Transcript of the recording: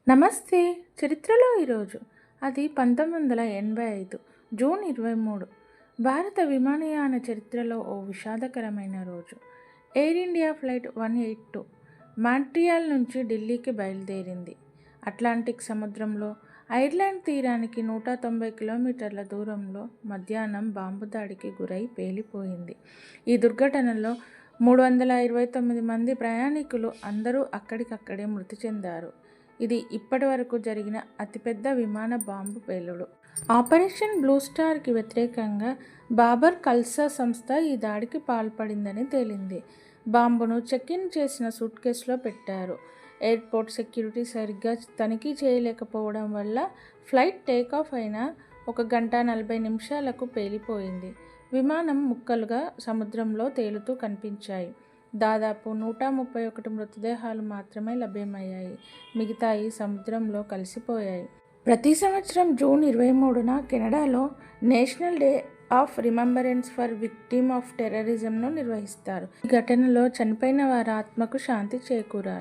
నమస్తే. చరిత్రలో ఈరోజు అది 1985 జూన్ 23. భారత విమానయాన చరిత్రలో ఓ విషాదకరమైన రోజు. ఎయిర్ ఇండియా ఫ్లైట్ 182 మాంట్రియాల్ నుంచి ఢిల్లీకి బయలుదేరింది. అట్లాంటిక్ సముద్రంలో ఐర్లాండ్ తీరానికి 190 కిలోమీటర్ల దూరంలో మధ్యాహ్నం బాంబు దాడికి గురై పేలిపోయింది. ఈ దుర్ఘటనలో 329 మంది ప్రయాణికులు అందరూ అక్కడికక్కడే మృతి చెందారు. ఇది ఇప్పటి వరకు జరిగిన అతిపెద్ద విమాన బాంబు పేలుడు. ఆపరేషన్ బ్లూ స్టార్కి వ్యతిరేకంగా బాబర్ ఖల్సా సంస్థ ఈ దాడికి పాల్పడిందని తేలింది. బాంబును చెక్-ఇన్ చేసిన సూట్ కేసులో పెట్టారు. ఎయిర్పోర్ట్ సెక్యూరిటీ సరిగ్గా తనిఖీ చేయలేకపోవడం వల్ల ఫ్లైట్ టేకాఫ్ అయిన 1 గంట 40 నిమిషాలకు పేలిపోయింది. విమానం ముక్కలుగా సముద్రంలో తేలుతూ కనిపించాయి. దాదాపు 131 మృతదేహాలు మాత్రమే లభ్యమయ్యాయి. మిగతాయి సముద్రంలో కలిసిపోయాయి. ప్రతి సంవత్సరం జూన్ 23న కెనడాలో national day of remembrance for victim of టెర్రరిజంను నిర్వహిస్తారు. ఈ ఘటనలో చనిపోయిన వారి ఆత్మకు శాంతి చేకూరాలి.